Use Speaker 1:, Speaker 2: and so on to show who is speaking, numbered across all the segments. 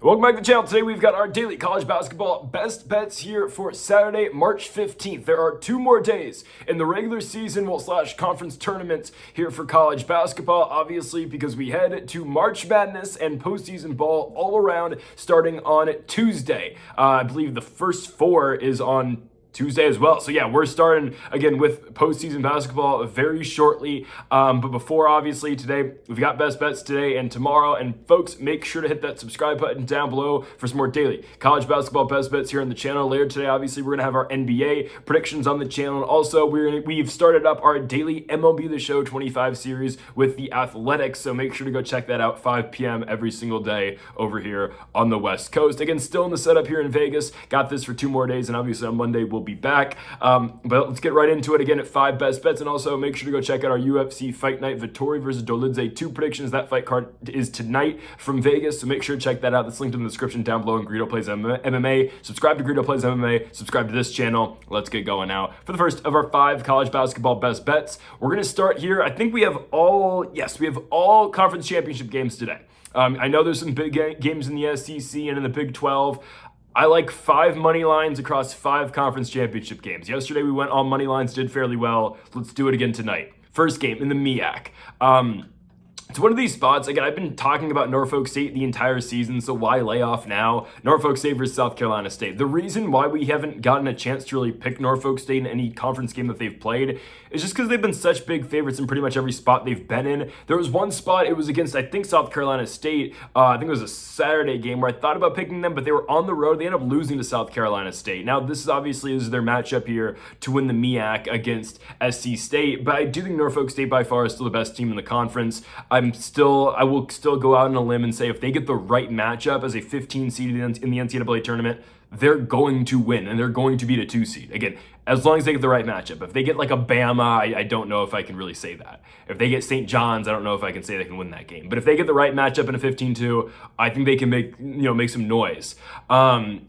Speaker 1: Welcome back to the channel. Today we've got our daily college basketball best bets here for Saturday, March 15th. There are 2 more days in the regular season / conference tournaments here for college basketball, obviously because we head to March Madness and postseason ball all around starting on Tuesday. I believe the first 4 is on Tuesday as well. So yeah, we're starting again with postseason basketball very shortly. But before, obviously, today we've got best bets today and tomorrow. And folks, make sure to hit that subscribe button down below for some more daily college basketball best bets here on the channel. Later today, obviously, we're gonna have our NBA predictions on the channel. And also, we've started up our daily MLB The Show 25 series with the Athletics. So make sure to go check that out 5 p.m. every single day over here on the West Coast. Again, still in the setup here in Vegas. Got this for 2 more days, and obviously on Monday we'll be back. But let's get right into it again at 5 best bets. And also make sure to go check out our UFC Fight Night Vettori versus Dolidze 2 predictions. That fight card is tonight from Vegas, so make sure to check that out. That's linked in the description down below. And Greedo Plays MMA. Subscribe to Greedo Plays MMA. Subscribe to this channel. Let's get going now. For the first of our 5 college basketball best bets, we're going to start here. I think we have all conference championship games today. I know there's some big games in the SEC and in the Big 12. I like 5 money lines across 5 conference championship games. Yesterday we went all money lines, did fairly well. Let's do it again tonight. First game in the MEAC. It's one of these spots, again, I've been talking about Norfolk State the entire season, so why lay off now? Norfolk State versus South Carolina State. The reason why we haven't gotten a chance to really pick Norfolk State in any conference game that they've played is just because they've been such big favorites in pretty much every spot they've been in. There was one spot, it was against, I think, South Carolina State. I think it was a Saturday game where I thought about picking them, but they were on the road. They ended up losing to South Carolina State. Now, this is their matchup here to win the MEAC against SC State, but I do think Norfolk State by far is still the best team in the conference. I will still go out on a limb and say if they get the right matchup as a 15 seed in the NCAA tournament, they're going to win and they're going to beat a 2 seed. Again, as long as they get the right matchup. If they get like a Bama, I don't know if I can really say that. If they get St. John's, I don't know if I can say they can win that game. But if they get the right matchup in a 15-2, I think they can make some noise.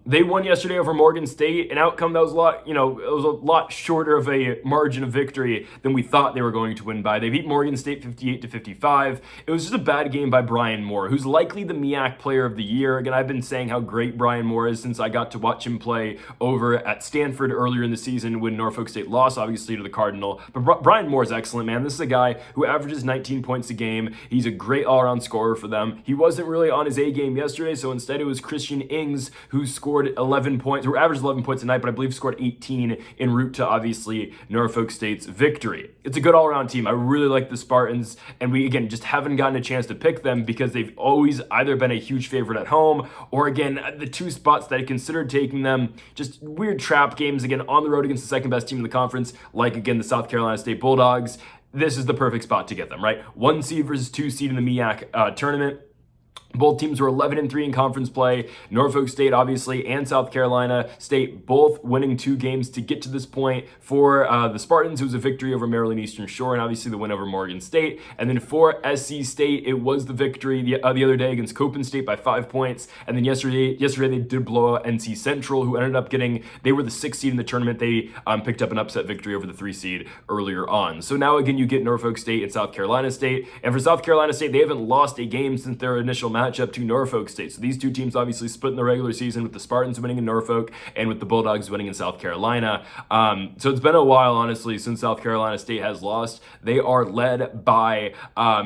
Speaker 1: They won yesterday over Morgan State, an outcome that was a lot shorter of a margin of victory than we thought they were going to win by. They beat Morgan State 58-55. It was just a bad game by Brian Moore, who's likely the MEAC player of the year. Again, I've been saying how great Brian Moore is since I got to watch him play over at Stanford earlier in the season when Norfolk State lost, obviously, to the Cardinal. But Brian Moore is excellent, man. This is a guy who averages 19 points a game. He's a great all-around scorer for them. He wasn't really on his A game yesterday, so instead it was Christian Ings who scored 11 points, or averaged 11 points a night, but I believe scored 18 en route to, obviously, Norfolk State's victory. It's a good all-around team. I really like the Spartans, and we, again, just haven't gotten a chance to pick them because they've always either been a huge favorite at home, or, again, the 2 spots that I considered taking them, just weird trap games, again, on the road against the second best team in the conference, like, again, the South Carolina State Bulldogs. This is the perfect spot to get them, right? 1 seed versus 2 seed in the MEAC tournament. Both teams were 11-3 in conference play. Norfolk State, obviously, and South Carolina State both winning 2 games to get to this point. For the Spartans, it was a victory over Maryland Eastern Shore, and obviously the win over Morgan State. And then for SC State, it was the victory the other day against Copen State by 5 points. And then yesterday they did blow out NC Central, who ended up they were the 6th seed in the tournament. They picked up an upset victory over the 3 seed earlier on. So now, again, you get Norfolk State and South Carolina State. And for South Carolina State, they haven't lost a game since their initial matchup to Norfolk State. So these 2 teams obviously split in the regular season, with the Spartans winning in Norfolk and with the Bulldogs winning in South Carolina. So it's been a while, honestly, since South Carolina State has lost. They are led by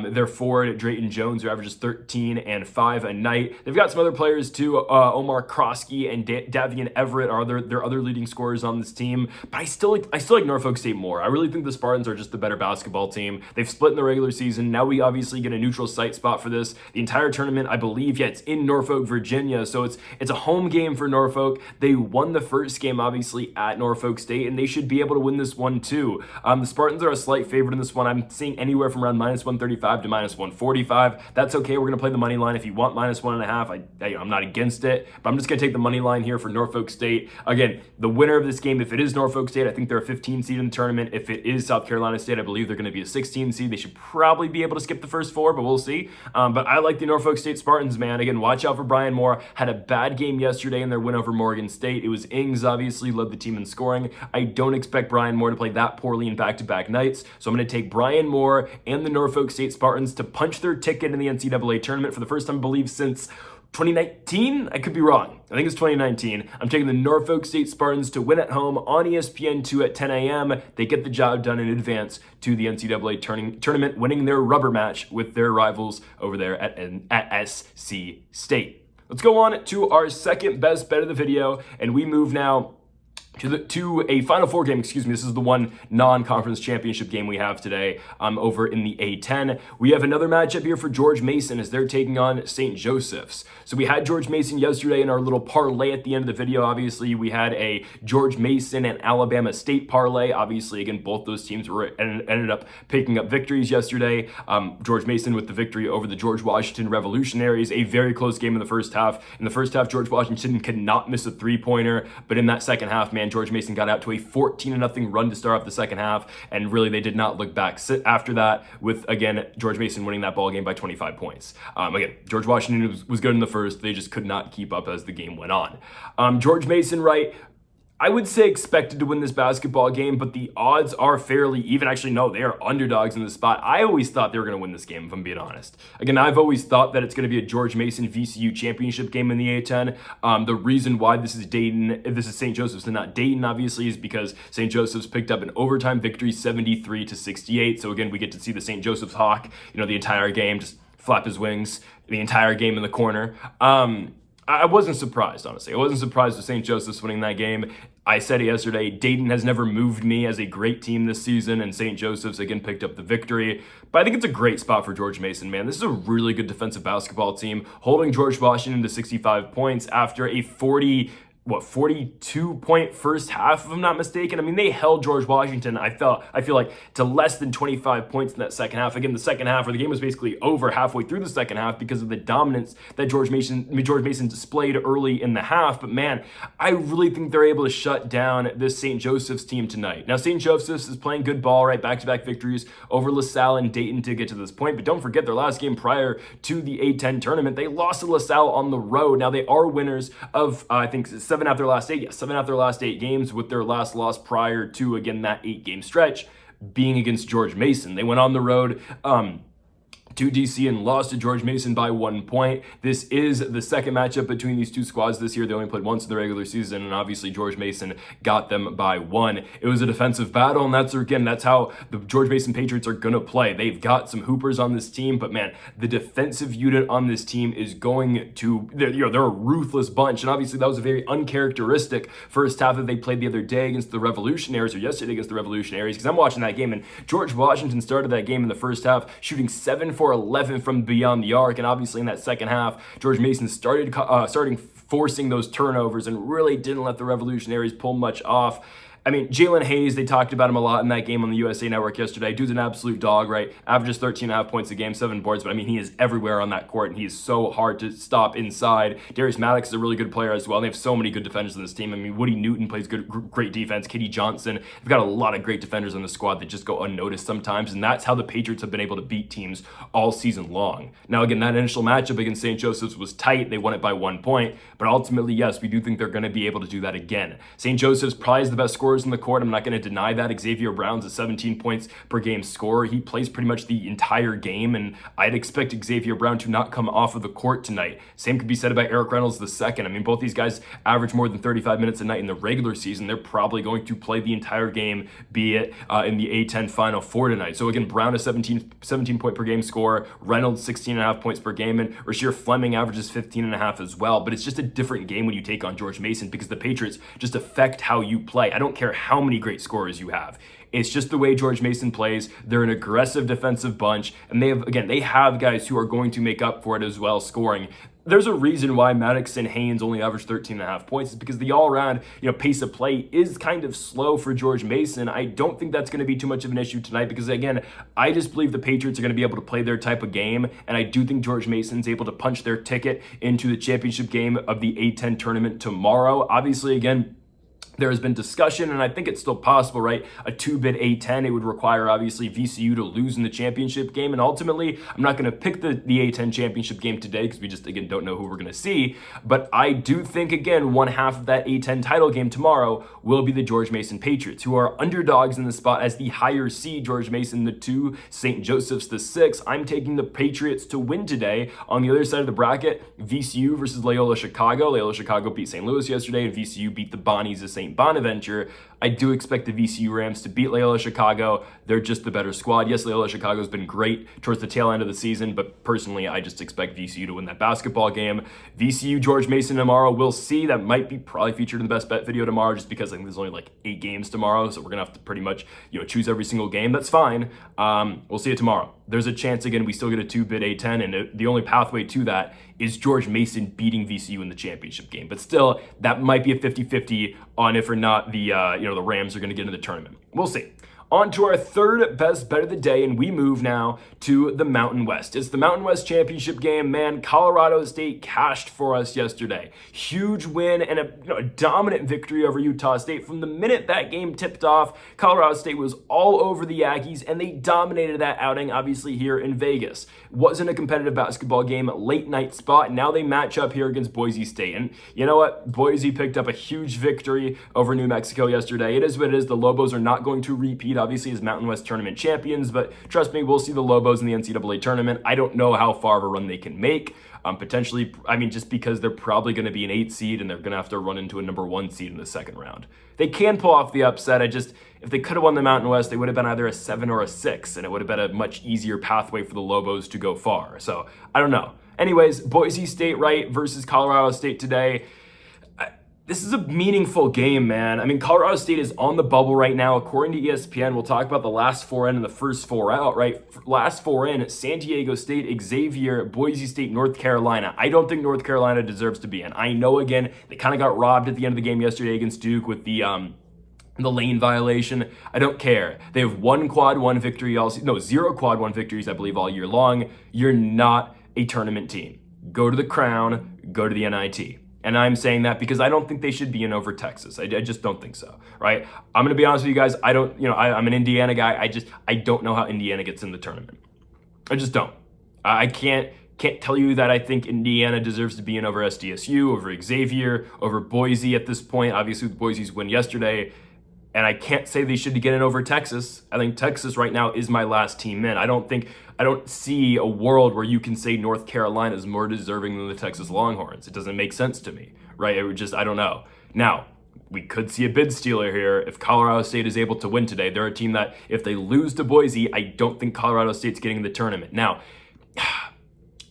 Speaker 1: their forward, Drayton Jones, who averages 13 and 5 a night. They've got some other players too. Omar Krosky and Davian Everett are their other leading scorers on this team. But I still like Norfolk State more. I really think the Spartans are just the better basketball team. They've split in the regular season. Now we obviously get a neutral site spot for this. The entire tournament, I believe, it's in Norfolk, Virginia, so it's a home game for Norfolk. They won the first game, obviously, at Norfolk State, and they should be able to win this one too. The Spartans are a slight favorite in this one. I'm seeing anywhere from around -135 to -145. That's okay. We're going to play the money line. If you want -1.5, I'm not against it, but I'm just going to take the money line here for Norfolk State. Again, the winner of this game, if it is Norfolk State, I think they're a 15 seed in the tournament. If it is South Carolina State, I believe they're going to be a 16 seed. They should probably be able to skip the first 4, but we'll see. But I like the Norfolk State Spartans, man. Again, watch out for Brian Moore. Had a bad game yesterday in their win over Morgan State. It was Ings, obviously, led the team in scoring. I don't expect Brian Moore to play that poorly in back-to-back nights, so I'm going to take Brian Moore and the Norfolk State Spartans to punch their ticket in the NCAA tournament for the first time, I believe, since 2019? I could be wrong. I think it's 2019. I'm taking the Norfolk State Spartans to win at home on ESPN2 at 10 a.m. They get the job done in advance to the NCAA tournament, winning their rubber match with their rivals over there at SC State. Let's go on to our second best bet of the video, and we move now to a Final Four game. This is the one non-conference championship game we have today over in the A10. We have another matchup here for George Mason as they're taking on St. Joseph's. So we had George Mason yesterday in our little parlay at the end of the video. Obviously, we had a George Mason and Alabama State parlay. Obviously, again, both those teams ended up picking up victories yesterday. George Mason with the victory over the George Washington Revolutionaries, a very close game in the first half. In the first half, George Washington could not miss a three-pointer, but in that second half, man, George Mason got out to a 14-0 run to start off the second half, and really they did not look back after that, with, again, George Mason winning that ball game by 25 points. Again, George Washington was good in the first. They just could not keep up as the game went on. George Mason, right, I would say expected to win this basketball game, but the odds are fairly even. Actually, no, they are underdogs in this spot. I always thought they were going to win this game, if I'm being honest. Again, I've always thought that it's going to be a George Mason VCU championship game in the A10. The reason why this is St. Joseph's and not Dayton, obviously, is because St. Joseph's picked up an overtime victory, 73-68. So again, we get to see the St. Joseph's Hawk, the entire game, just flap his wings the entire game in the corner. I wasn't surprised, honestly. I wasn't surprised with St. Joseph's winning that game. I said it yesterday, Dayton has never moved me as a great team this season, and St. Joseph's, again, picked up the victory. But I think it's a great spot for George Mason, man. This is a really good defensive basketball team, holding George Washington to 65 points after a 42-point first half, if I'm not mistaken. I mean, they held George Washington, I feel like, to less than 25 points in that second half. Again, the second half, where the game was basically over halfway through the second half because of the dominance that George Mason displayed early in the half. But man, I really think they're able to shut down this St. Joseph's team tonight. Now, St. Joseph's is playing good ball, right? Back-to-back victories over LaSalle and Dayton to get to this point. But don't forget, their last game prior to the A10 tournament, they lost to LaSalle on the road. Now, they are winners of, I think, seven out of their last eight games, with their last loss prior to, again, that 8-game stretch being against George Mason. They went on the road to DC and lost to George Mason by 1 point. This is the second matchup between these two squads this year. They only played once in the regular season, and obviously George Mason got them by 1. It was a defensive battle, and that's how the George Mason Patriots are gonna play. They've got some hoopers on this team, but man, the defensive unit on this team is going to, they're a ruthless bunch, and obviously that was a very uncharacteristic first half that they played the other day against the Revolutionaries, or yesterday against the Revolutionaries, because I'm watching that game, and George Washington started that game in the first half shooting 7 for 11 from beyond the arc, and obviously in that second half, George Mason started forcing those turnovers and really didn't let the Revolutionaries pull much off. I mean, Jalen Hayes, they talked about him a lot in that game on the USA Network yesterday. Dude's an absolute dog, right? Averages 13.5 points a game, 7 boards, but I mean, he is everywhere on that court, and he is so hard to stop inside. Darius Maddox is a really good player as well. They have so many good defenders on this team. I mean, Woody Newton plays great defense. Kitty Johnson. They've got a lot of great defenders on the squad that just go unnoticed sometimes, and that's how the Patriots have been able to beat teams all season long. Now, again, that initial matchup against St. Joseph's was tight. They won it by 1 point, but ultimately, yes, we do think they're going to be able to do that again. St. Joseph's probably is the best scorers in the court. I'm not going to deny that. Xavier Brown's a 17 points per game scorer. He plays pretty much the entire game, and I'd expect Xavier Brown to not come off of the court tonight. Same could be said about Eric Reynolds II. I mean, both these guys average more than 35 minutes a night in the regular season. They're probably going to play the entire game, be it in the A10 Final Four tonight. So again, Brown is 17 point per game scorer, Reynolds 16.5 points per game, and Rasheer Fleming averages 15.5 as well. But it's just a different game when you take on George Mason, because the Patriots just affect how you play. I don't care how many great scorers you have. It's just the way George Mason plays. They're an aggressive defensive bunch, and they have guys who are going to make up for it as well, scoring. There's a reason why Maddox and Haynes only average 13.5 points. It's because the all-around, pace of play is kind of slow for George Mason. I don't think that's going to be too much of an issue tonight, because again, I just believe the Patriots are going to be able to play their type of game, and I do think George Mason's able to punch their ticket into the championship game of the A10 tournament tomorrow. Obviously, again, There has been discussion, and I think it's still possible, right? A 2-bid A10, it would require, obviously, VCU to lose in the championship game. And ultimately, I'm not going to pick the A10 championship game today because we just, again, don't know who we're going to see. But I do think, again, one half of that A10 title game tomorrow will be the George Mason Patriots, who are underdogs in the spot as the higher seed. George Mason, the 2, St. Joseph's, the 6. I'm taking the Patriots to win today. On the other side of the bracket, VCU versus Loyola Chicago. Loyola Chicago beat St. Louis yesterday, and VCU beat the Bonnies of St. Bonaventure. I do expect the VCU Rams to beat Loyola Chicago. They're just the better squad. Yes, Loyola Chicago's been great towards the tail end of the season, but personally, I just expect VCU to win that basketball game. VCU George Mason tomorrow, we'll see. That might be probably featured in the best bet video tomorrow, just because I think there's only like 8 games tomorrow, so we're gonna have to pretty much choose every single game. That's fine. We'll see it tomorrow. There's a chance, again, we still get a 2-bid A10, and the only pathway to that is George Mason beating VCU in the championship game. But still, that might be a 50-50 on if or not the the Rams are going to get into the tournament. We'll see. On to our third best bet of the day, and we move now to the Mountain West. It's the Mountain West Championship game. Man, Colorado State cashed for us yesterday. Huge win and a dominant victory over Utah State. From the minute that game tipped off, Colorado State was all over the Aggies, and they dominated that outing, obviously, here in Vegas. Wasn't a competitive basketball game, late night spot. Now they match up here against Boise State. And you know what? Boise picked up a huge victory over New Mexico yesterday. It is what it is. The Lobos are not going to repeat, obviously, as Mountain West tournament champions, but trust me, we'll see the Lobos in the NCAA tournament. I don't know how far of a run they can make. Potentially, just because they're probably going to be an 8 seed and they're going to have to run into a number 1 seed in the second round. They can pull off the upset. If they could have won the Mountain West, they would have been either a 7 or a 6, and it would have been a much easier pathway for the Lobos to go far. So I don't know. Anyways, Boise State, right, versus Colorado State today. This is a meaningful game, man. Colorado State is on the bubble right now. According to ESPN, we'll talk about the last 4 in and the first 4 out, right? Last 4 in, San Diego State, Xavier, Boise State, North Carolina. I don't think North Carolina deserves to be in. I know, again, they kind of got robbed at the end of the game yesterday against Duke with the lane violation. I don't care. They have 1 quad 1 victory, 0 quad 1 victories, I believe, all year long. You're not a tournament team. Go to the Crown, go to the NIT. And I'm saying that because I don't think they should be in over Texas. I just don't think so, right? I'm going to be honest with you guys. I'm an Indiana guy. I don't know how Indiana gets in the tournament. I just don't. I can't tell you that I think Indiana deserves to be in over SDSU, over Xavier, over Boise at this point. Obviously, with Boise's win yesterday. And I can't say they should get in over Texas. I think Texas right now is my last team in. I don't see a world where you can say North Carolina is more deserving than the Texas Longhorns. It doesn't make sense to me, right? I don't know. Now, we could see a bid stealer here if Colorado State is able to win today. They're a team that if they lose to Boise, I don't think Colorado State's getting in the tournament. Now,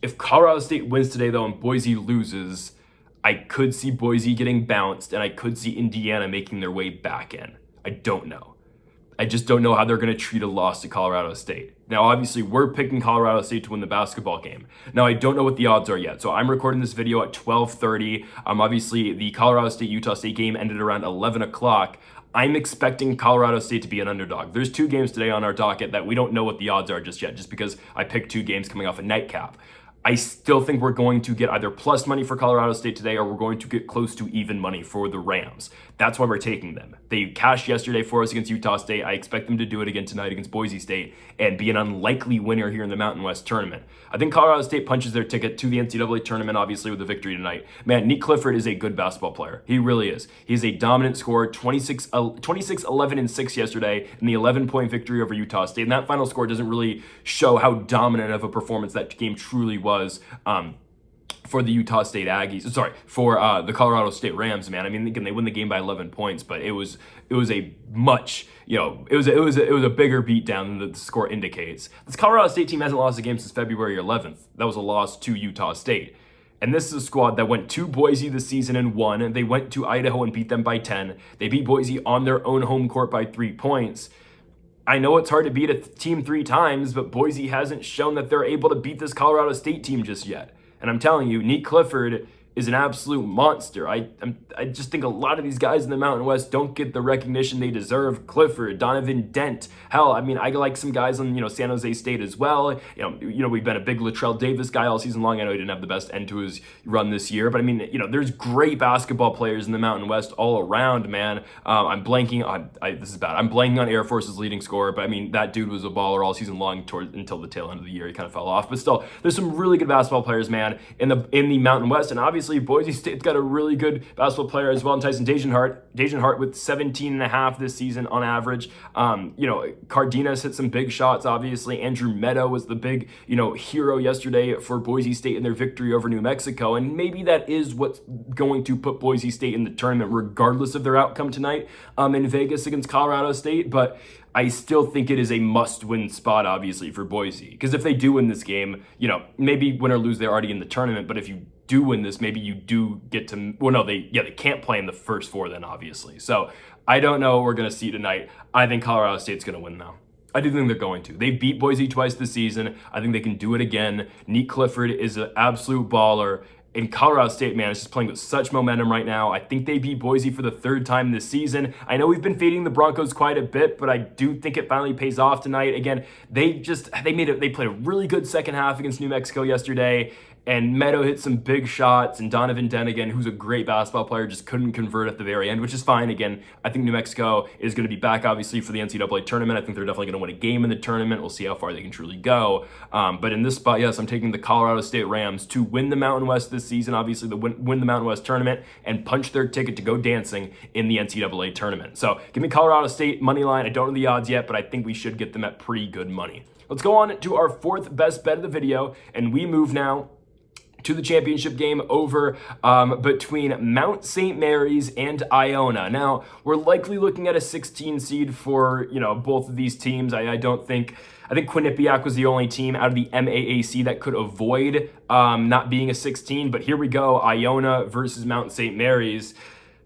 Speaker 1: if Colorado State wins today, though, and Boise loses, I could see Boise getting bounced, and I could see Indiana making their way back in. I don't know. I just don't know how they're going to treat a loss to Colorado State. Now, obviously, we're picking Colorado State to win the basketball game. Now, I don't know what the odds are yet. So I'm recording this video at 12:30. Obviously, the Colorado State-Utah State game ended around 11 o'clock. I'm expecting Colorado State to be an underdog. There's 2 games today on our docket that we don't know what the odds are just yet, just because I picked 2 games coming off a nightcap. I still think we're going to get either plus money for Colorado State today, or we're going to get close to even money for the Rams. That's why we're taking them. They cashed yesterday for us against Utah State. I expect them to do it again tonight against Boise State and be an unlikely winner here in the Mountain West tournament. I think Colorado State punches their ticket to the NCAA tournament, obviously, with a victory tonight. Man, Nick Clifford is a good basketball player. He really is. He's a dominant scorer, 26, 11, and 6 yesterday in the 11-point victory over Utah State. And that final score doesn't really show how dominant of a performance that game truly was. For the Utah State Aggies, for the Colorado State Rams, man. Again, they win the game by 11 points, but it was a much, it was a bigger beatdown than the score indicates. This Colorado State team hasn't lost a game since February 11th. That was a loss to Utah State. And this is a squad that went to Boise this season and won, and they went to Idaho and beat them by 10. They beat Boise on their own home court by 3 points. I know it's hard to beat a team 3 times, but Boise hasn't shown that they're able to beat this Colorado State team just yet. And I'm telling you, Nick Clifford is an absolute monster. I just think a lot of these guys in the Mountain West don't get the recognition they deserve. Clifford, Donovan Dent. Hell, I mean, I like some guys on, San Jose State as well. We've been a big Latrell Davis guy all season long. I know he didn't have the best end to his run this year, but I mean, there's great basketball players in the Mountain West all around, man. I'm blanking on, this is bad. I'm blanking on Air Force's leading scorer, but I mean, that dude was a baller all season long until the tail end of the year. He kind of fell off, but still, there's some really good basketball players, man, in the Mountain West, and obviously Boise State's got a really good basketball player as well in Tyson Hart with 17.5 this season on average. Cardenas hit some big shots, obviously. Andrew Meadow was the big, hero yesterday for Boise State in their victory over New Mexico, and maybe that is what's going to put Boise State in the tournament regardless of their outcome tonight in Vegas against Colorado State, but I still think it is a must-win spot, obviously, for Boise. Because if they do win this game, maybe win or lose, they're already in the tournament. But if you do win this, maybe you do get to... Well, no, they can't play in the first four then, obviously. So I don't know what we're going to see tonight. I think Colorado State's going to win, though. I do think they're going to. They beat Boise twice this season. I think they can do it again. Nick Clifford is an absolute baller. And Colorado State, man, is just playing with such momentum right now. I think they beat Boise for the third time this season. I know we've been fading the Broncos quite a bit, but I do think it finally pays off tonight. Again, they played a really good second half against New Mexico yesterday. And Meadow hit some big shots, and Donovan Dent, again, who's a great basketball player, just couldn't convert at the very end, which is fine. Again, I think New Mexico is going to be back, obviously, for the NCAA tournament. I think they're definitely going to win a game in the tournament. We'll see how far they can truly go. But in this spot, yes, I'm taking the Colorado State Rams to win the Mountain West this season, obviously, win the Mountain West tournament, and punch their ticket to go dancing in the NCAA tournament. So give me Colorado State money line. I don't know the odds yet, but I think we should get them at pretty good money. Let's go on to our fourth best bet of the video, and we move now to the championship game over between Mount St. Mary's and Iona. Now, we're likely looking at a 16 seed for, both of these teams. I think Quinnipiac was the only team out of the MAAC that could avoid not being a 16, but here we go, Iona versus Mount St. Mary's.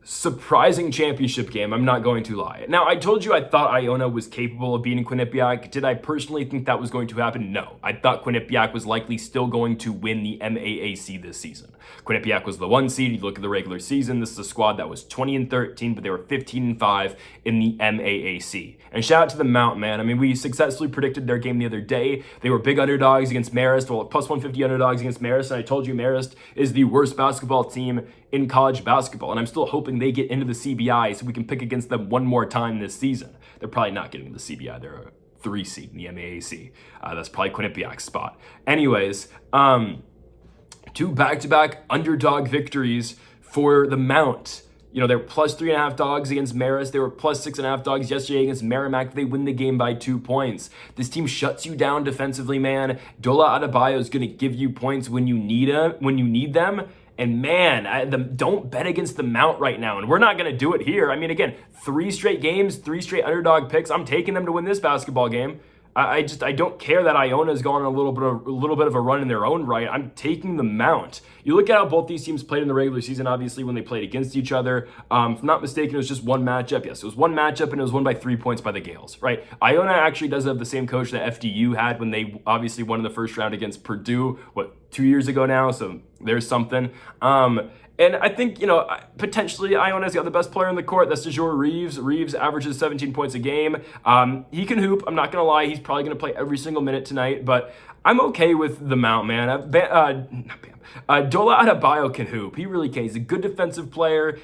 Speaker 1: Surprising championship game, I'm not going to lie. Now, I told you I thought Iona was capable of beating Quinnipiac. Did I personally think that was going to happen? No. I thought Quinnipiac was likely still going to win the MAAC this season. Quinnipiac was the 1 seed. You look at the regular season, this is a squad that was 20-13, but they were 15-5 in the MAAC. And shout out to the Mount, man. I mean, we successfully predicted their game the other day. They were big underdogs against Marist, well, plus 150 underdogs against Marist, and I told you Marist is the worst basketball team in college basketball, and I'm still hoping they get into the CBI so we can pick against them one more time this season. They're probably not getting the CBI. They're a 3 seed in the MAAC. That's probably Quinnipiac's spot. Anyways, 2 back-to-back underdog victories for the Mount. They were plus 3.5 dogs against Marist. They were plus 6.5 dogs yesterday against Merrimack. They win the game by 2 points. This team shuts you down defensively, man. Dola Adebayo is going to give you points when you need them. And man, don't bet against the Mount right now. And we're not going to do it here. I mean, again, 3 straight games, 3 straight underdog picks. I'm taking them to win this basketball game. I don't care that Iona's gone on a little bit of a run in their own right. I'm taking the Mount. You look at how both these teams played in the regular season, obviously, when they played against each other. If I'm not mistaken, it was just one matchup. Yes, it was one matchup, and it was won by 3 points by the Gales, right? Iona actually does have the same coach that FDU had when they obviously won in the first round against Purdue, 2 years ago now? So there's something. And I think, potentially Iona's got the best player in the court. That's DeJour Reeves. Reeves averages 17 points a game. He can hoop. I'm not going to lie. He's probably going to play every single minute tonight. But I'm okay with the Mount, man. Dola Adebayo can hoop. He really can. He's a good defensive player.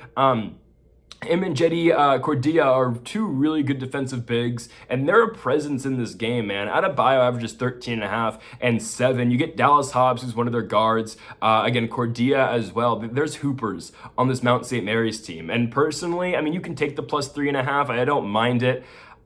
Speaker 1: Him and Jetty Cordia are 2 really good defensive bigs, and they're a presence in this game, man. Adebayo averages 13.5 and 7. You get Dallas Hobbs, who's one of their guards. Again, Cordia as well. There's hoopers on this Mount St. Mary's team. And personally, I mean, you can take the plus 3.5. I don't mind it.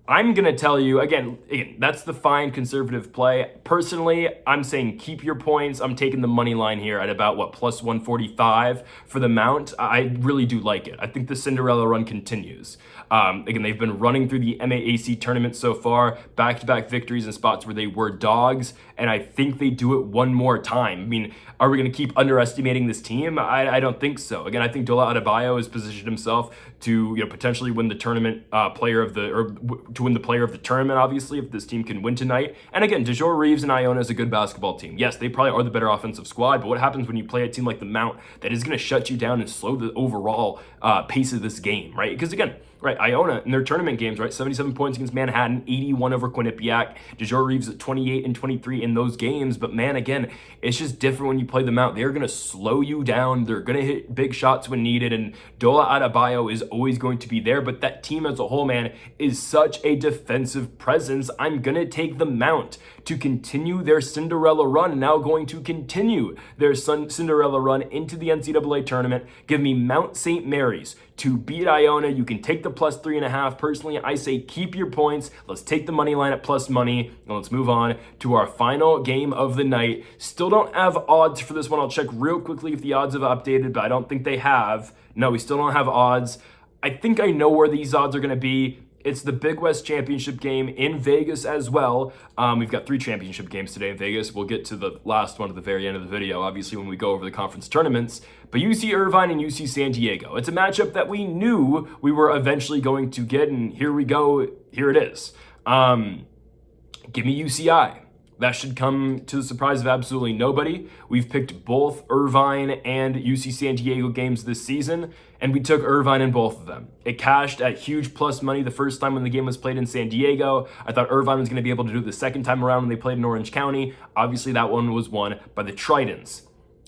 Speaker 1: I'm going to tell you, again, that's the fine conservative play. Personally, I'm saying keep your points. I'm taking the money line here at about, plus 145 for the Mount. I really do like it. I think the Cinderella run continues. Again, they've been running through the MAAC tournament so far, back-to-back victories in spots where they were dogs, and I think they do it one more time. I mean, are we going to keep underestimating this team? I don't think so. Again, I think Dola Adebayo has positioned himself to potentially win the tournament to win the player of the tournament, obviously, if this team can win tonight. And again, DeJour Reeves and Iona is a good basketball team. Yes, they probably are the better offensive squad, but what happens when you play a team like the Mount that is going to shut you down and slow the overall pace of this game, right? Because again, right, Iona in their tournament games, right, 77 points against Manhattan, 81 over Quinnipiac. DeJour Reeves at 28 and 23 in those games. But man, again, it's just different when you play them out. They're going to slow you down. They're going to hit big shots when needed. And Dola Adebayo is always going to be there. But that team as a whole, man, is such a defensive presence. I'm going to take the Mount to continue their Cinderella run, and now going to continue their Cinderella run into the NCAA tournament. Give me Mount St. Mary's to beat Iona. You can take the plus 3.5. Personally, I say keep your points. Let's take the money line at plus money, and let's move on to our final game of the night. Still don't have odds for this one. I'll check real quickly if the odds have updated, but I don't think they have. No, we still don't have odds. I think I know where these odds are going to be. It's the Big West Championship game in Vegas as well. We've got 3 championship games today in Vegas. We'll get to the last one at the very end of the video, obviously, when we go over the conference tournaments. But UC Irvine and UC San Diego. It's a matchup that we knew we were eventually going to get, and here we go. Here it is. Give me UCI. That should come to the surprise of absolutely nobody. We've picked both Irvine and UC San Diego games this season, and we took Irvine in both of them. It cashed at huge plus money the first time when the game was played in San Diego. I thought Irvine was going to be able to do it the second time around when they played in Orange County. Obviously, that one was won by the Tritons.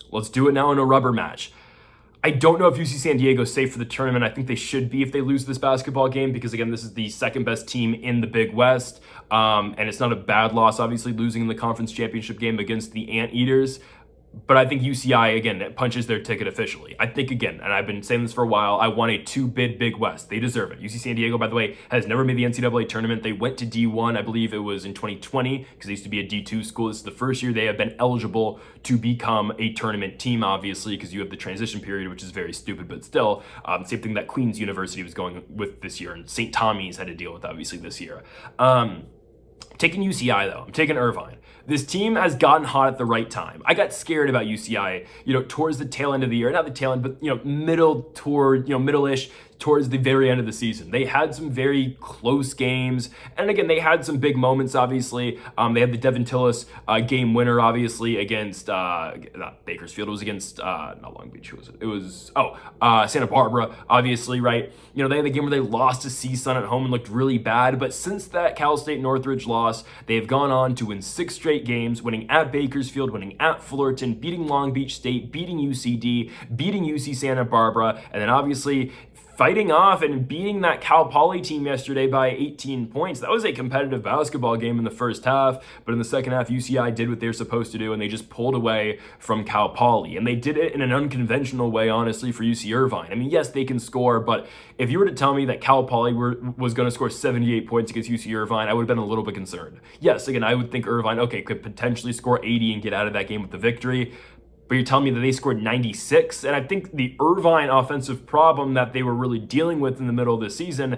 Speaker 1: Let's do it now in a rubber match. I don't know if UC San Diego is safe for the tournament. I think they should be if they lose this basketball game because, again, this is the second best team in the Big West. And it's not a bad loss, obviously, losing in the conference championship game against the Anteaters. But I think UCI, again, punches their ticket officially. I think, again, and I've been saying this for a while, I want a 2-bid Big West. They deserve it. UC San Diego, by the way, has never made the NCAA tournament. They went to D1, I believe it was in 2020, because they used to be a D2 school. This is the first year they have been eligible to become a tournament team, obviously, because you have the transition period, which is very stupid, but still, same thing that Queens University was going with this year, and St. Tommy's had to deal with, obviously, this year. Taking UCI, though. I'm taking Irvine. This team has gotten hot at the right time. I got scared about UCI, towards the tail end of the year. Not the tail end, but, middle-ish towards the very end of the season. They had some very close games. And again, they had some big moments, obviously. They had the Devin Tillis game winner, obviously, against not Bakersfield. It was against, not Long Beach. Who was it? It was, Santa Barbara, obviously, right? They had the game where they lost to CSUN at home and looked really bad. But since that Cal State Northridge loss, they've gone on to win 6 straight games, winning at Bakersfield, winning at Fullerton, beating Long Beach State, beating UCD, beating UC Santa Barbara, and then obviously fighting off and beating that Cal Poly team yesterday by 18 points. That was a competitive basketball game in the first half, but in the second half, UCI did what they're supposed to do, and they just pulled away from Cal Poly. And they did it in an unconventional way, honestly, for UC Irvine. I mean, yes, they can score, but if you were to tell me that Cal Poly was going to score 78 points against UC Irvine, I would have been a little bit concerned. Yes, again, I would think Irvine, could potentially score 80 and get out of that game with the victory. But you're telling me that they scored 96? And I think the Irvine offensive problem that they were really dealing with in the middle of the season,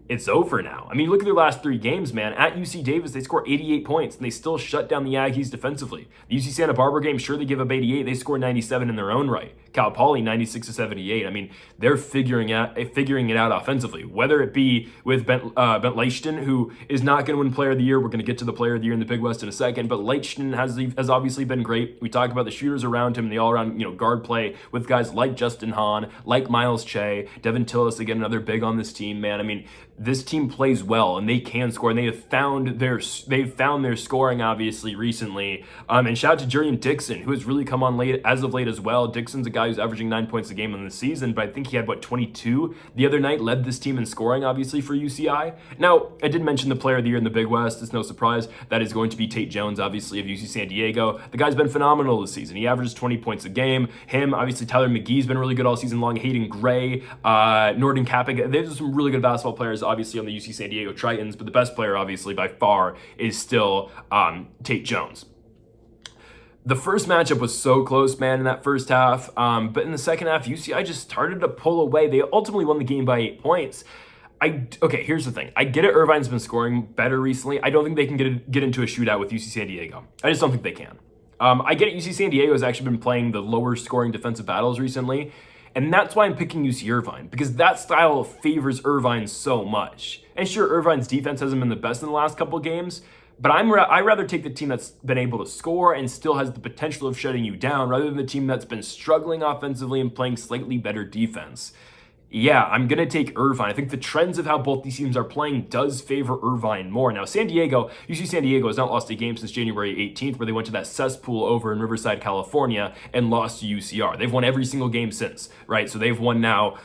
Speaker 1: it's over now. I mean, look at their last 3 games, man. At UC Davis, they scored 88 points, and they still shut down the Aggies defensively. The UC Santa Barbara game, sure, they give up 88. They scored 97 in their own right. Cal Poly, 96 to 78. I mean, they're figuring it out offensively, whether it be with Bent Leichten, who is not going to win Player of the Year. We're going to get to the Player of the Year in the Big West in a second, but Leichten has obviously been great. We talked about the shooters around him, the all-around guard play with guys like Justin Hahn, like Miles Che, Devin Tillis, again, another big on this team, man. I mean, this team plays well, and they can score, and they've found their scoring, obviously, recently. And shout out to Jurian Dixon, who has really come on as of late as well. Dixon's a guy who's averaging 9 points a game in the season, but I think he had, 22 the other night, led this team in scoring, obviously, for UCI. Now, I did mention the Player of the Year in the Big West. It's no surprise. That is going to be Tate Jones, obviously, of UC San Diego. The guy's been phenomenal this season. He averages 20 points a game. Him, obviously, Tyler McGee's been really good all season long. Hayden Gray, Norden Kappick. There's some really good basketball players, obviously, on the UC San Diego Tritons, but the best player, obviously, by far, is still Tate Jones. The first matchup was so close, man, in that first half. But in the second half, UCI just started to pull away. They ultimately won the game by 8 points. Okay, here's the thing. I get it. Irvine's been scoring better recently. I don't think they can get into a shootout with UC San Diego. I just don't think they can. I get it. UC San Diego has actually been playing the lower scoring defensive battles recently, and that's why I'm picking UC Irvine, because that style favors Irvine so much. And sure, Irvine's defense hasn't been the best in the last couple of games, but I rather take the team that's been able to score and still has the potential of shutting you down rather than the team that's been struggling offensively and playing slightly better defense. Yeah, I'm going to take Irvine. I think the trends of how both these teams are playing does favor Irvine more. Now, UC San Diego has not lost a game since January 18th, where they went to that cesspool over in Riverside, California, and lost to UCR. They've won every single game since, right? So they've won now,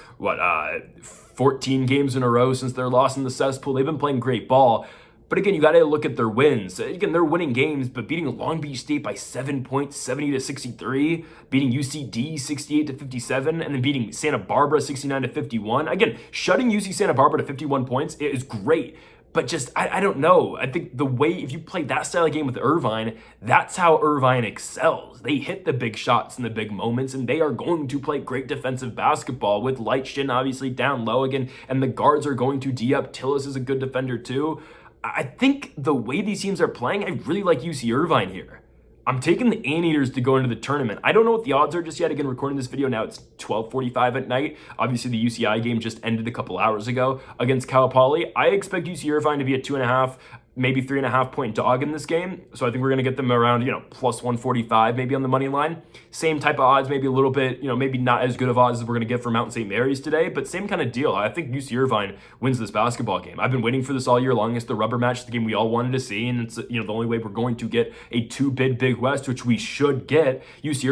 Speaker 1: 14 games in a row since their loss in the cesspool. They've been playing great ball. But again, you got to look at their wins. Again, they're winning games, but beating Long Beach State by 7 points, 70-63, beating UCD 68-57, and then beating Santa Barbara 69-51. Again, shutting UC Santa Barbara to 51 points is great. But just, I don't know. I think the way, if you play that style of game with Irvine, that's how Irvine excels. They hit the big shots in the big moments, and they are going to play great defensive basketball with Lightshin obviously down low again, and the guards are going to D up. Tillis is a good defender too. I think the way these teams are playing, I really like UC Irvine here. I'm taking the Anteaters to go into the tournament. I don't know what the odds are just yet. Again, recording this video now, it's 12:45 at night. Obviously, the UCI game just ended a couple hours ago against Cal Poly. I expect UC Irvine to be a 2.5, maybe 3.5 point dog in this game. So I think we're going to get them around, plus 145 maybe on the money line. Same type of odds, maybe a little bit, maybe not as good of odds as we're going to get for Mountain St. Mary's today, but same kind of deal. I think UC Irvine wins this basketball game. I've been waiting for this all year long. It's the rubber match, the game we all wanted to see, and it's the only way we're going to get a two-bid Big West, which we should get. UC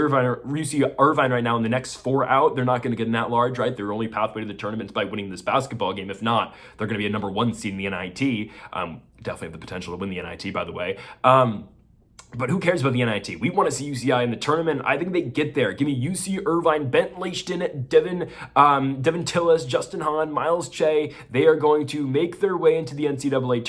Speaker 1: Irvine right now in the next 4 out, they're not going to get in that large, right? Their only pathway to the tournament is by winning this basketball game. If not, they're going to be a number 1 seed in the NIT. Definitely have the potential to win the NIT, by the way. But who cares about the NIT? We want to see UCI in the tournament. I think they get there. Give me UC Irvine, Bent Lashton, Devin Tillis, Justin Hahn, Miles Che. They are going to make their way into the NCAA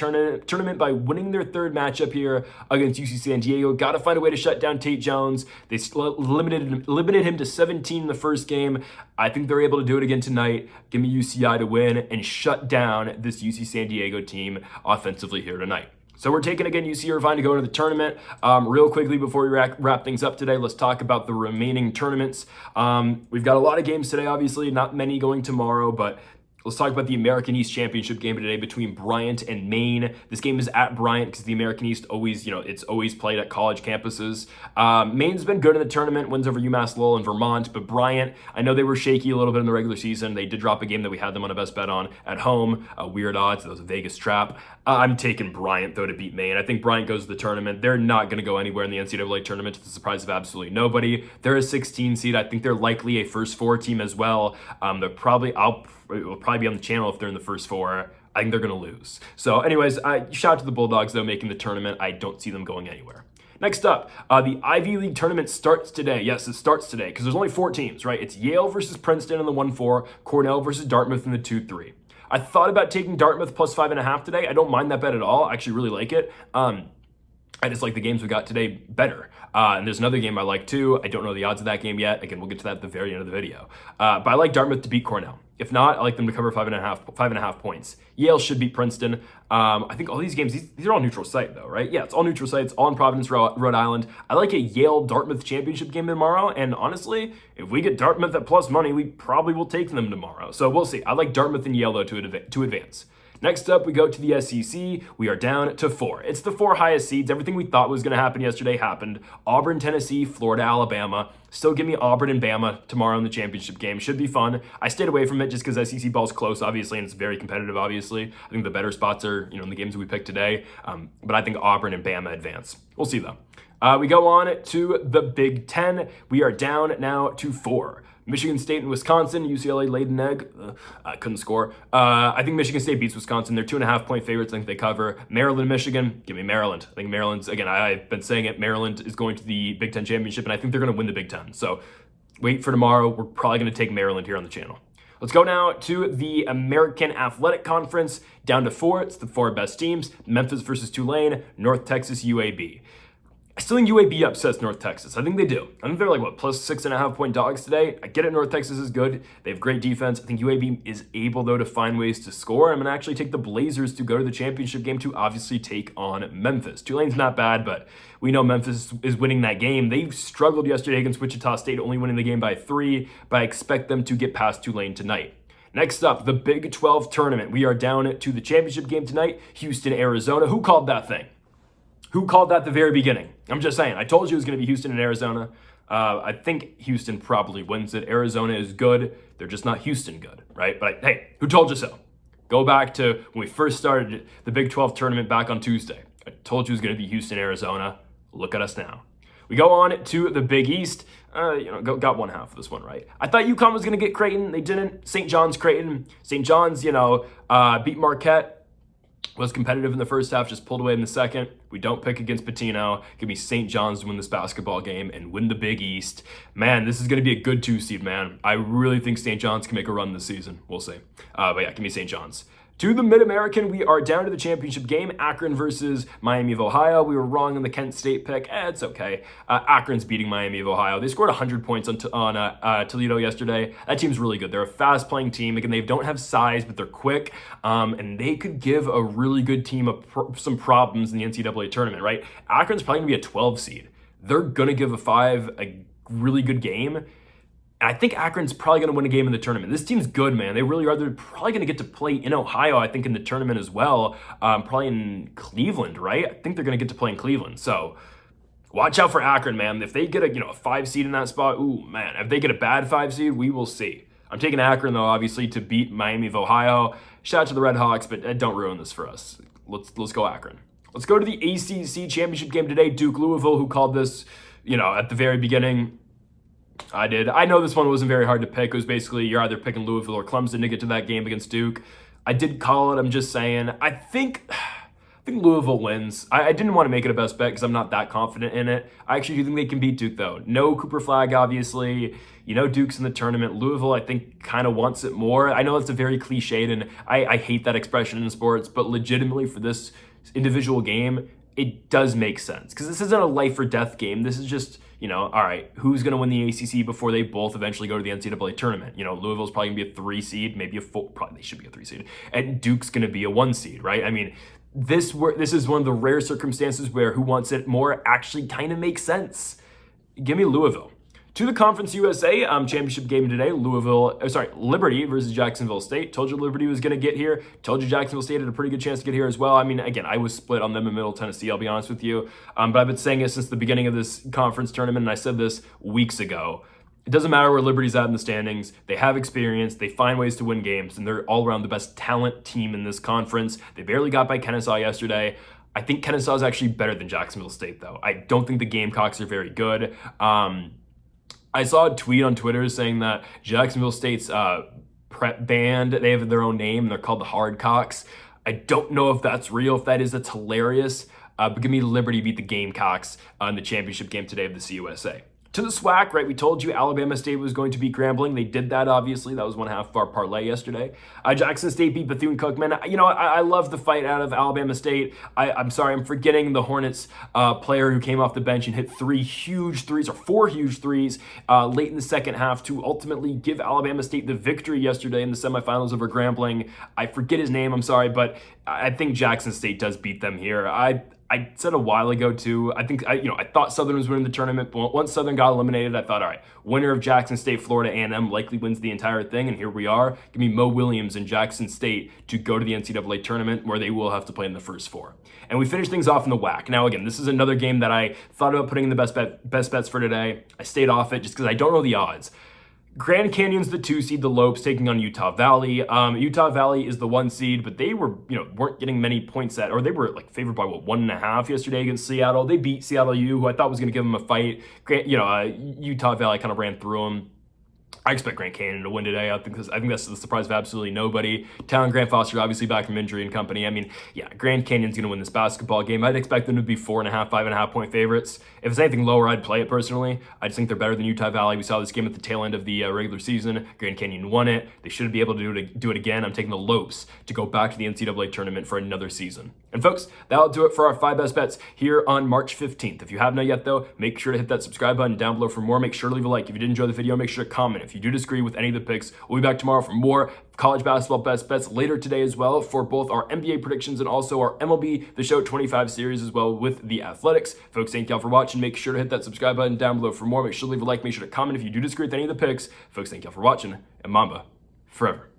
Speaker 1: tournament by winning their third matchup here against UC San Diego. Got to find a way to shut down Tate Jones. They limited him to 17 in the first game. I think they're able to do it again tonight. Give me UCI to win and shut down this UC San Diego team offensively here tonight. So we're taking, again, UC Irvine to go into the tournament. Real quickly before we wrap things up today, let's talk about the remaining tournaments. We've got a lot of games today, obviously, not many going tomorrow, but let's talk about the American East Championship game today between Bryant and Maine. This game is at Bryant because the American East always, it's always played at college campuses. Maine's been good in the tournament, wins over UMass Lowell and Vermont, but Bryant, I know they were shaky a little bit in the regular season. They did drop a game that we had them on a best bet on at home. Weird odds. That was a Vegas trap. I'm taking Bryant, though, to beat Maine. I think Bryant goes to the tournament. They're not going to go anywhere in the NCAA tournament to the surprise of absolutely nobody. They're a 16 seed. I think they're likely a first 4 team as well. It will probably be on the channel if they're in the first 4. I think they're going to lose. So anyways, shout out to the Bulldogs, though, making the tournament. I don't see them going anywhere. Next up, the Ivy League tournament starts today. Yes, it starts today because there's only 4 teams, right? It's Yale versus Princeton in the 1-4, Cornell versus Dartmouth in the 2-3. I thought about taking Dartmouth plus 5.5 today. I don't mind that bet at all. I actually really like it. I just like the games we got today better. And there's another game I like too. I don't know the odds of that game yet. Again, we'll get to that at the very end of the video. But I like Dartmouth to beat Cornell. If not, I like them to cover 5.5 points. Yale should beat Princeton. I think all these games, these are all neutral site though, right? Yeah, it's all neutral sites, all in Providence, Rhode Island. I like a Yale-Dartmouth championship game tomorrow. And honestly, if we get Dartmouth at plus money, we probably will take them tomorrow. So we'll see. I like Dartmouth and Yale though to advance. Next up, we go to the SEC. We are down to 4. It's the 4 highest seeds. Everything we thought was going to happen yesterday happened. Auburn, Tennessee, Florida, Alabama. Still give me Auburn and Bama tomorrow in the championship game. Should be fun. I stayed away from it just because SEC ball's close, obviously, and it's very competitive, obviously. I think the better spots are, in the games that we picked today. But I think Auburn and Bama advance. We'll see, though. We go on to the Big Ten. We are down now to 4. Michigan State and Wisconsin, UCLA laid an egg. Couldn't score. I think Michigan State beats Wisconsin. They're 2.5 point favorites. I think they cover. Maryland, Michigan. Give me Maryland. I think Maryland's, again, I've been saying it, Maryland is going to the Big Ten championship, and I think they're going to win the Big Ten. So wait for tomorrow. We're probably going to take Maryland here on the channel. Let's go now to the American Athletic Conference. Down to 4. It's the 4 best teams. Memphis versus Tulane. North Texas, UAB. I still think UAB upsets North Texas. I think they do. I think they're like, what, plus 6.5-point dogs today? I get it, North Texas is good. They have great defense. I think UAB is able, though, to find ways to score. I'm going to actually take the Blazers to go to the championship game to obviously take on Memphis. Tulane's not bad, but we know Memphis is winning that game. They struggled yesterday against Wichita State, only winning the game by 3, but I expect them to get past Tulane tonight. Next up, the Big 12 tournament. We are down to the championship game tonight, Houston, Arizona. Who called that thing? Who called that at the very beginning? I'm just saying. I told you it was going to be Houston and Arizona. I think Houston probably wins it. Arizona is good. They're just not Houston good, right? But hey, who told you so? Go back to when we first started the Big 12 tournament back on Tuesday. I told you it was going to be Houston, Arizona. Look at us now. We go on to the Big East. Got one half of this one right. I thought UConn was going to get Creighton. They didn't. St. John's Creighton. St. John's, beat Marquette. Was competitive in the first half, just pulled away in the second. We don't pick against Patino. Give me St. John's to win this basketball game and win the Big East. Man, this is going to be a good 2 seed, man. I really think St. John's can make a run this season. We'll see. But yeah, give me St. John's. To the Mid-American, we are down to the championship game. Akron versus Miami of Ohio. We were wrong in the Kent State pick. It's okay. Akron's beating Miami of Ohio. They scored 100 points on Toledo yesterday. That team's really good. They're a fast-playing team. Again, they don't have size, but they're quick. And they could give a really good team some problems in the NCAA tournament, right? Akron's probably going to be a 12 seed. They're going to give a 5 a really good game. I think Akron's probably going to win a game in the tournament. This team's good, man. They really are. They're probably going to get to play in Ohio, I think, in the tournament as well. Probably in Cleveland, right? I think they're going to get to play in Cleveland. So watch out for Akron, man. If they get a 5 seed in that spot, ooh, man. If they get a bad 5 seed, we will see. I'm taking Akron, though, obviously, to beat Miami of Ohio. Shout out to the Red Hawks, but don't ruin this for us. Let's go Akron. Let's go to the ACC championship game today. Duke Louisville, who called this, at the very beginning. I did. I know this one wasn't very hard to pick. It was basically you're either picking Louisville or Clemson to get to that game against Duke. I did call it. I'm just saying. I think Louisville wins. I didn't want to make it a best bet because I'm not that confident in it. I actually do think they can beat Duke, though. No Cooper Flag, obviously. Duke's in the tournament. Louisville, I think, kind of wants it more. I know it's a very cliched, and I hate that expression in sports, but legitimately for this individual game, it does make sense because this isn't a life or death game. This is just, all right, who's going to win the ACC before they both eventually go to the NCAA tournament? Louisville's probably going to be a 3 seed, maybe a 4, probably they should be a 3 seed, and Duke's going to be a 1 seed, right? I mean, this is one of the rare circumstances where who wants it more actually kind of makes sense. Give me Louisville. To the Conference USA championship game today, Liberty versus Jacksonville State. Told you Liberty was going to get here. Told you Jacksonville State had a pretty good chance to get here as well. I mean, again, I was split on them in Middle Tennessee, I'll be honest with you. But I've been saying it since the beginning of this conference tournament, and I said this weeks ago. It doesn't matter where Liberty's at in the standings. They have experience. They find ways to win games, and they're all around the best talent team in this conference. They barely got by Kennesaw yesterday. I think Kennesaw is actually better than Jacksonville State, though. I don't think the Gamecocks are very good. I saw a tweet on Twitter saying that Jacksonville State's prep band, they have their own name, and they're called the Hardcocks. I don't know if that's real. If that is, that's hilarious. But give me Liberty beat the Gamecocks in the championship game today of the CUSA. To the SWAC, right? We told you Alabama State was going to beat Grambling. They did that, obviously. That was one half of our parlay yesterday. Jackson State beat Bethune-Cookman. I love the fight out of Alabama State. I'm sorry, I'm forgetting the Hornets player who came off the bench and hit 4 huge threes late in the second half to ultimately give Alabama State the victory yesterday in the semifinals over Grambling. I forget his name, I'm sorry, but I think Jackson State does beat them here. I said a while ago too, I thought Southern was winning the tournament, but once Southern got eliminated, I thought, all right, winner of Jackson State, Florida A&M likely wins the entire thing, and here we are. Give me Mo Williams and Jackson State to go to the NCAA tournament where they will have to play in the first 4. And we finish things off in the WAC. Now, again, this is another game that I thought about putting in the best bets for today. I stayed off it just because I don't know the odds. Grand Canyon's the 2 seed, the Lopes taking on Utah Valley. Utah Valley is the 1 seed, but they weren't getting many points or they were favored by 1.5 yesterday against Seattle. They beat Seattle U, who I thought was going to give them a fight. Utah Valley kind of ran through them. I expect Grand Canyon to win today. I think that's the surprise of absolutely nobody. Talon Grant Foster obviously back from injury and company. I mean, yeah, Grand Canyon's going to win this basketball game. I'd expect them to be 4.5, 5.5 point favorites. If it's anything lower, I'd play it personally. I just think they're better than Utah Valley. We saw this game at the tail end of the regular season. Grand Canyon won it. They should be able to do it again. I'm taking the Lopes to go back to the NCAA tournament for another season. And folks, that'll do it for our 5 best bets here on March 15th. If you have not yet, though, make sure to hit that subscribe button down below for more. Make sure to leave a like. If you did enjoy the video, make sure to comment. If you do disagree with any of the picks, we'll be back tomorrow for more college basketball best bets later today as well for both our NBA predictions and also our MLB The Show 25 series as well with the Athletics. Folks, thank y'all for watching. Make sure to hit that subscribe button down below for more. Make sure to leave a like. Make sure to comment if you do disagree with any of the picks. Folks, thank y'all for watching, and Mamba forever.